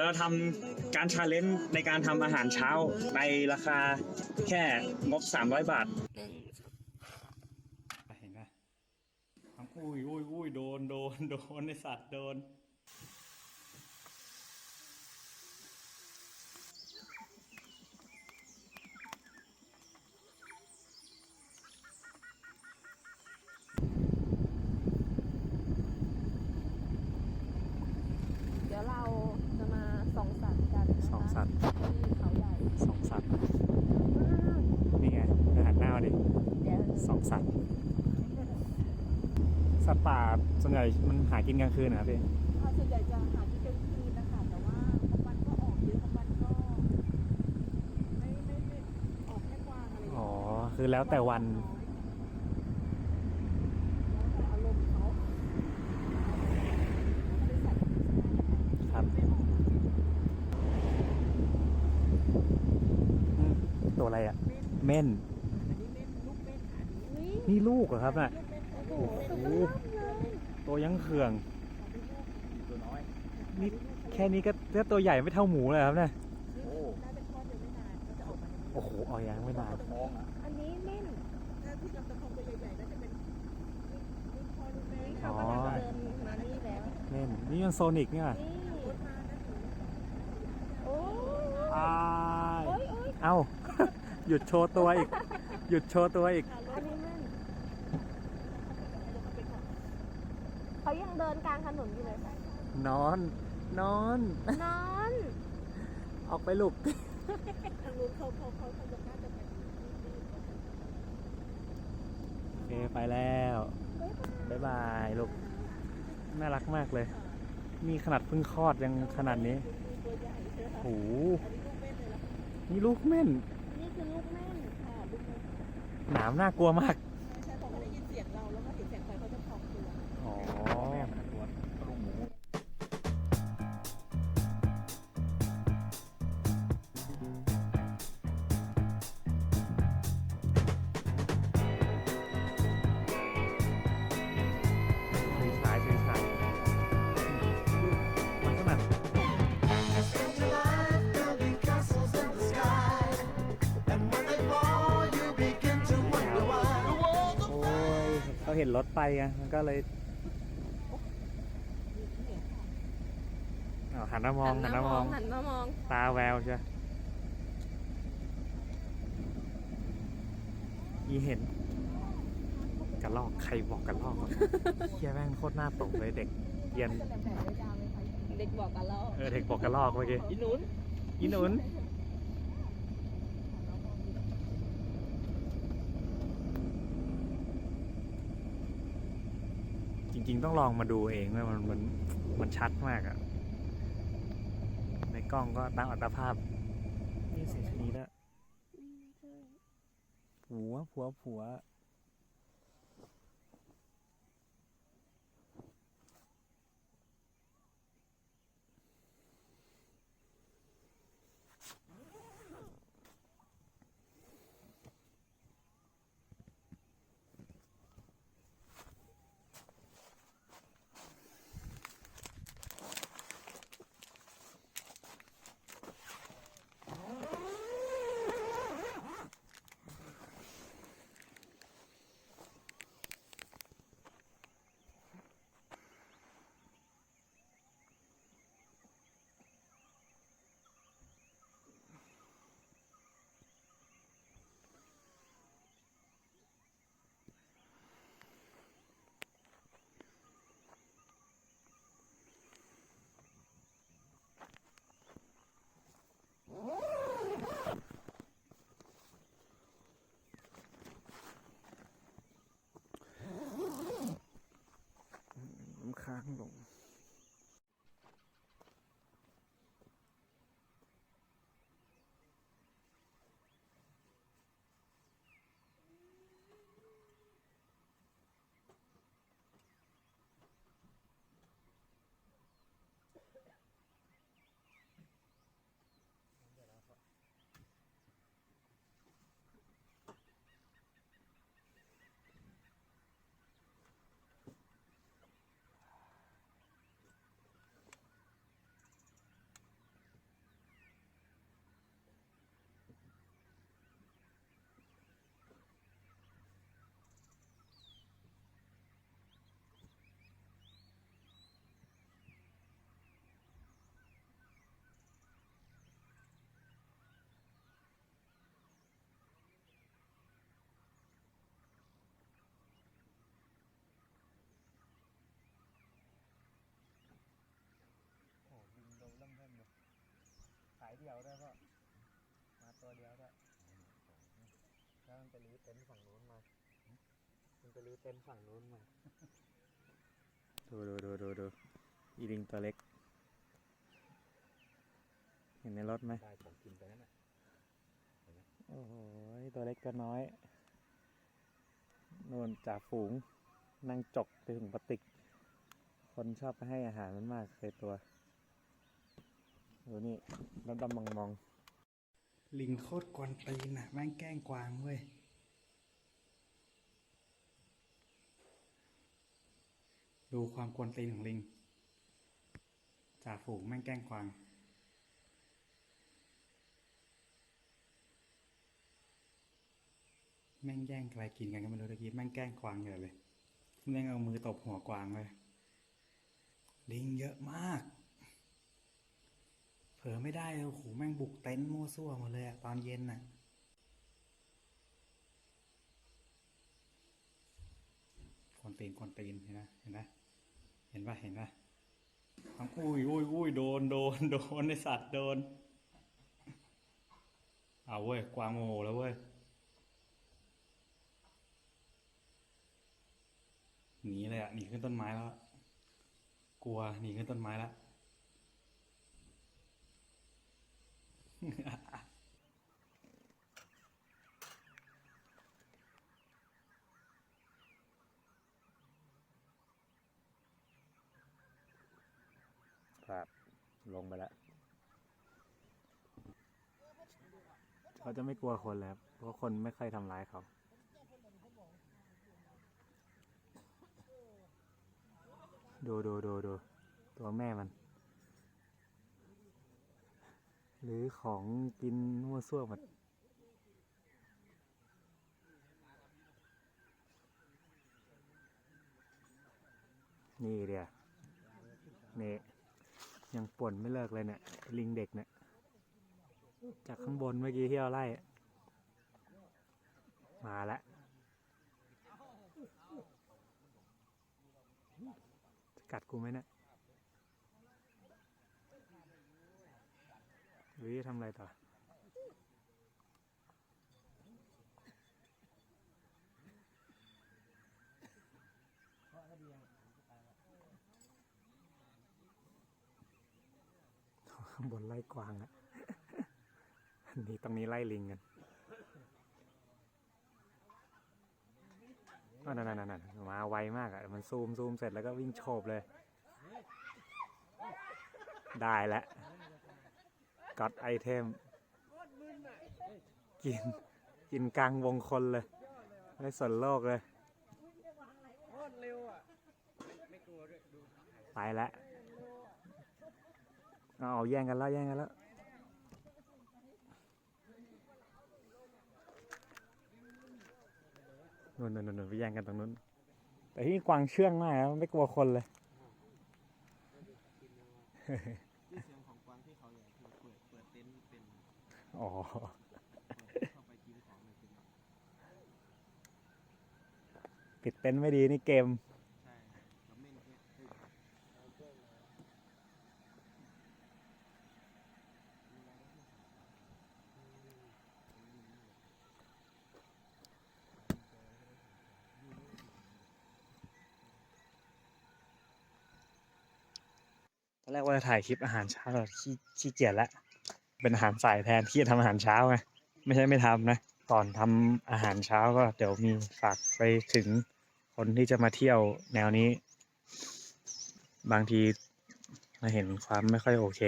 เราทำการชาเลนจ์ในการทำอาหารเช้าในราคาแค่งบ300 บาทเห็นไหมอุ้ยโดนไอสัตว์โดนเดี๋ยวเราจะมาส่องสัตว์กันนะคะ ส่องสัตว์ ที่เขาใหญ่ สองสัตว์นี่ไงอาหารหน้าดิ เดี๋ยว สองสัตว์สัตว์ป่าส่วนใหญ่มันหากินกลางคืนนะครับพี่ ส่วนใหญ่จะหาที่กลางคืนนะคะแต่ว่าบางวันก็ออกเยอะบางวันก็ไม่ออกแค่กวางอะไรอย่าง อ๋อ เงี้ย คือแล้วแต่วัน แล้วแต่อารมณ์เขาบริษัท ครับ ไม่ออก ตัวอะไรอ่ะ เม่น อันนี้เม่นลูกเม่นค่ะอันนี้ นี่ลูกเหรอครับน่ะ ลูกเม่นโอ้โห โอ้โห ตัวยังเขื่อง ตัวน้อย นี่แค่นี้ก็ตัวใหญ่ไม่เท่าหมูเลยครับเนี่ย ได้เป็นก้อนเดียวไม่นานก็จะออกมา โอ้โหเอายังไม่นาน ท้องอ่ะ อันนี้เม่นถ้าที่ลำตะคองตัวใหญ่ๆน่าจะเป็นลูกพ่อลูกแม่ อ๋ เขา อ ก็จะเดินมานี่แล้ว เม่นนี่มันโซนิกเนี่ย นี่รถมานะโอ้ย อ้า โอ้ ย ยโอ้ย เอ้า หยุดโชว์ตัวอีก หยุดโชว์ตัวอีก อันนี้มันเขายังเดินกลางถนนอยู่เลย นอน นอน ออกไปลูก ทางนู้นเขาจะน่าจะเป็น โอเคไปแล้ว บ๊ายบายลูก น่ารักมากเลย นี่ขนาดเพิ่งคลอดยังขนาดนี้ ตัวใหญ่ใช่ไหมคะ โอ้โห อันนี้ลูกเม่นเลยล่ะ นี่ลูกเม่น นี่คือลูกเม่นค่ะลูกเม่น หนามน่ากลัวมาก ใช่พอเขาได้ยินเสียงเราแล้วก็เห็นแสงไฟเขาจะพองตัว อ๋อ แม่มันตัวกระลุงหมู ถือฉายมันขนาด Your life building castles in the sky, and when they fall, you begin to wonder why. โอ้ยเขาเห็นรถไปไงมันก็เลยอ้าวหันมามอง หันมามอง ตาแววใช่ยีเห็นกระลอกใครบอกกระลอกวะ เฮียแม่งโคตรหน้าตกเลยเด็กเรียน เด็กบอกกันแล้ว เด็กบอกกระลอกเมื่อกี้ อีหนุน อีหนุนจริงๆต้องลองมาดูเองว่ามันชัดมากอะในกล้องก็ตามอัตภาพนี่เสียชนีแล้วผัว เดียวด้วยก็มาตัวเดียวด้วยแล้วมันไปรื้อเต็นท์ฝั่งนู้นมาดูอีลิงตัวเล็กเห็นในรถไหมได้ของกินไปนั่นแหละโอ้โหตัวเล็กตัวน้อยโน่นจ่าฝูงนั่งจกไปถึงปติกคนชอบไปให้อาหารมันมากเคยตัวดูนี่ดำมองลิงโคตรกวนตีนอ่ะแม่งแกล้งกวางเว้ยดูความกวนตีนของลิงจ่าฝูงแม่งแกล้งกวางแม่งแย่งอะไรกินกันก็ไม่รู้ตะกี้แม่งแกล้งกวางเยอะเลยแม่งเอามือตบหัวกวางเลยลิงเยอะมากเผลอไม่ได้เลยโอ้โหแม่งบุกเต็นท์มั่วซั่วหมดเลยอะตอนเย็นน่ะกวนตีนเห็นปะทั้งอุ้ยโดนไอสัตว์โดนเอาเว้ยกวางโมโหแล้วเว้ยหนีเลยอะหนีขึ้นต้นไม้แล้วกลัวหนีขึ้นต้นไม้แล้วครับลงไปแล้วเขาจะไม่กลัวคนแล้วเพราะคนไม่ค่อยทำร้ายเขาดูตัวแม่มันหรือของกินมั่วซั่วหมดนี่เดียวนี่ยังป่วนไม่เลิกเลยเนี่ยลิงเด็กเนี่ยจากข้างบนเมื่อกี้ที่เราไล่มาแล้วจะกัดกูไหมเนี่ยหรือจะทำอะไรต่อข้างบนไล่กวางอะนี่ตรงนี้ไล่ลิงกันนั่นมาไวมากอะมันซูมเสร็จแล้วก็วิ่งโฉบเลยได้แล้วก็อดไอเทมกินกลางวงคนเลยไม่สนโลกเลยไปแล้วเอาแย่งกันแล้วนู่นไปแย่งกันตรงนู้นแต่ที่กวางเชื่องมากนะไม่กลัวคนเลยที่เสียงของกวางที่เขาอย่างคือเปิดเต็นท์เป็น อ๋อ เข้าไปกินของเลยเป็น ปิดเต็นท์ไม่ดีนี่เกม ใช่กับเม่นแค่ตอนแรกว่าจะถ่ายคลิปอาหารเช้าแต่ขี้เกียจแล้วเป็นอาหารสายแทนที่จะทำอาหารเช้าไงไม่ใช่ไม่ทำนะก่อนทำอาหารเช้าก็เดี๋ยวมีฝากไปถึงคนที่จะมาเที่ยวแนวนี้บางทีมาเห็นความไม่ค่อยโอเค